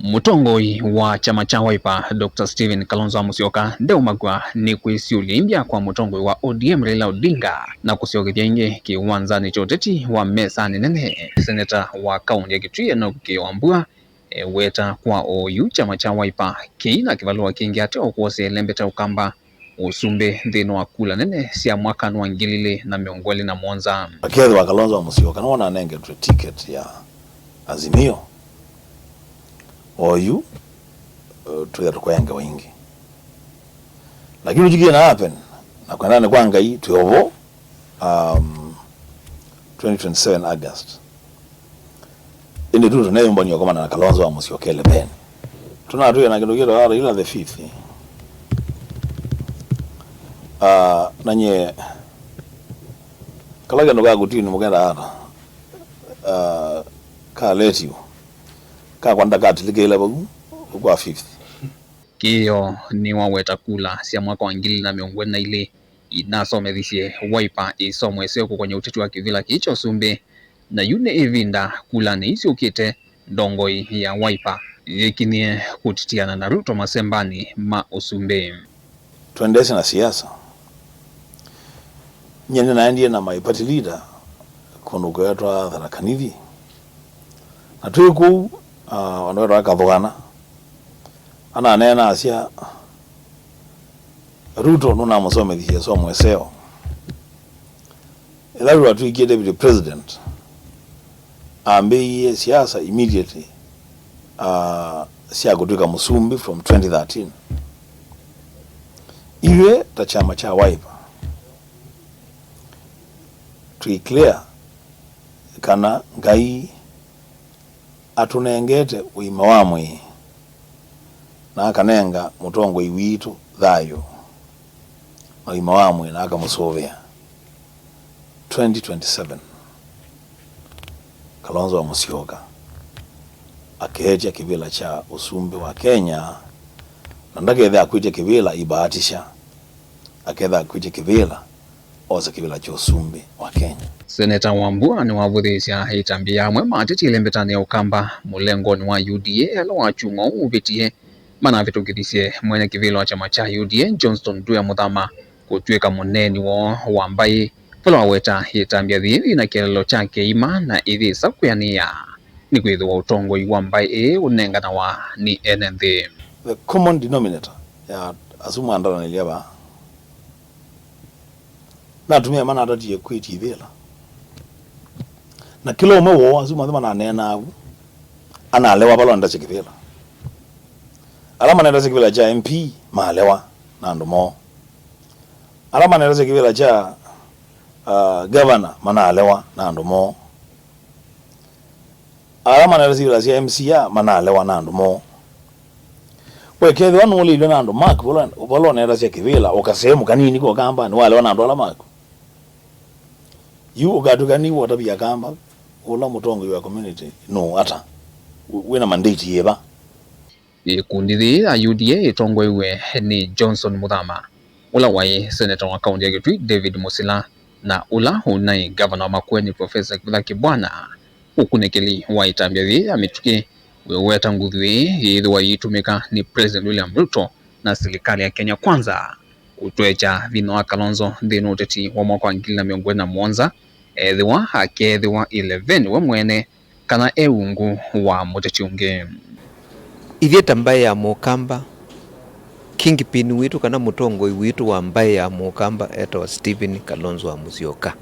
Mutongoi wa chama cha Wiper Dr. Kalonzo Musyoka ndeumagwa ni kwisiulimbya kwa mutongoi wa ODM Raila Odinga na kusyokethya ingi kiwanzani choteti wa mesa nene. Seneta wa kaunti ya Kitui Enoch Kiio Wambua weta kwa oyu chama cha Wiper kina kivalua kingi ateo kuose lembeta ukamba usumbe nthini wa kula nene sia mwaka wa 2017. Akeethya Kalonzo Musyoka nona anengetwe ticket ya Azimio oyu tuyatukwenga wingi, lakini ujigie na happen na kwenda kwa ngai tuyovo 2027 August indi tutu nayo mbonyo kama na Kalonzo Musyoka ben tunatuya na kindogero ila the 5th nanye kalaga ndoga gutini mugenda ara ka letio ka kwanda katilikela bagu kwa 5th Kiio niwaweta kula sia mwaka wa 2022 inasomethisie Wiper isomweseo kwenye uteti wa kivila kicho sumbe na yune evinda kula ni isi ukite ndongoi ya Wiper yekinie kutitiana na Ruto masembani ma usumbe. Tuendeshe na siasa nyene naendie na my party leader konuko yatwa tharakanithie na tuiku onoro akathogana ana nena asia Ruto nuna musomethie so mweseo elaru atuikie deputy president ambe siasa immediately sia kutuika musumbi from 2013 iwe ta chama cha Wiper tuiclear kana ngai atunengete uima wamwe na akanenga mutongoi witu thayo uima wamwe na akamusovea 2027 Kalonzo Musyoka akeethya kivila cha usumbi wa Kenya na ndakeethya akwitya kivila ibahatisha akeethya akwitya kivila oza kivila cha usumbi wa Kenya. Seneta Wambua ni wavuthisya itambia amwe matiti ilembetani ya ukamba mulengoni wa UDA ala wachung'o uvitie mana vitukithisye mwene kivila wa chama cha UDA Johnston Duya Muthama kutuika muneni wo wambai pala waweta itambia thithi na kielelo chake ima na ithi sakuyania ni kwithiwa utongoi wambai unengana wa ni NND. The common denominator ya asumu andana niliaba na tumia mana atati equity vela na kilo mwo asumu andama na nena ana alewa palo ndache kivela alama nenda kivela cha MP maalewa na ndomo alama nenda kivela cha governor mana alewa na ndomo alama nenda kivela cha MCA mana alewa na ndomo wekethe wanu ulilo na ndo mark bolo nenda kivela ukasehemu kanini kwa kamba ni wale wana ndo ala mark yu ugatukani watabia kamba ula mutongo wa community no ata wena mandate yeba ikundi ya UDA itongoiwe ni Johnson Muthama ula wai seneta wa kaunti ya Kitui David Musila na ula unai governor wa Makueni Professor Kitui Kibwana ukunekeli wa itambia ya mituki weweta nguthwi yithwa yitumika ni President William Ruto na serikali ya Kenya kwanza utwecha vino wa Kalonzo nthini uteti wa mwaka wa 2017 ethwa akeethwa 11 we mwene kana eungu wa muteti ungi ithieta mbae ya mukamba kingpin witu kana mutongoi witu wa mbae ya mukamba etwa Kalonzo Musyoka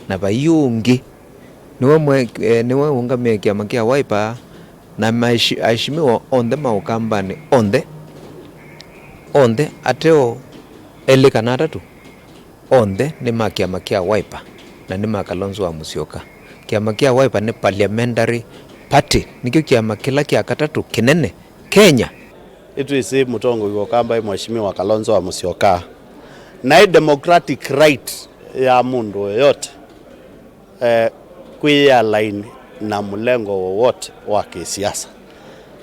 na bayungi niwe ungamia kyama kya Wiper na maishimiwa onde maukamba ni onde ateo elikana atatu onde ni makiama kya Wiper na ni Kalonzo Musyoka. Kiama kya Wiper ni parliamentary party nikyo kiama kila kya katatu kinene Kenya. Itu isi mutongo yuko kamba mheshimiwa Kalonzo Musyoka na democratic right ya mundu yote kuya line na mulengo wowote wa kisiasa,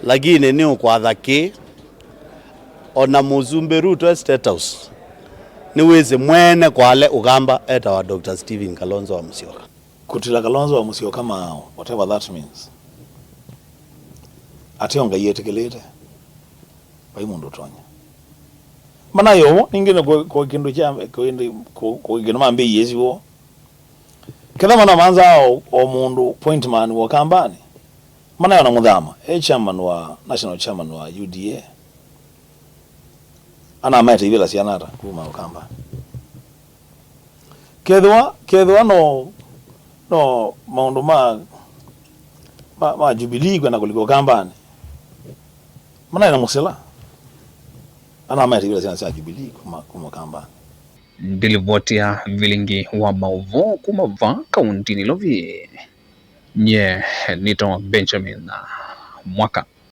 lakini ni kwa dhaki ona muzumbe Ruto State House ni weze mwene kwale ugamba eta wa Dr. Kalonzo Musyoka kutila Kalonzo Musyoka kama whatever that means ateo ngai yetekelete pai mundu tonya mana yo ningine ko kindu cha ko kindu mambe yesi wo kada mana manza o mundu appointment wa kambani mana yo na mudhama chairman wa national chairman wa UDA ana mate ibela sianata kuma kambani kedwa no maundu ma Jubilee kwenda kuliko kambani mana ina musela ana mate ibela sianata Jubilee kuma kambani ndilivotia vilingi wa mauvo kumava kaunti nilovie nye nito Benjamin Mwaka.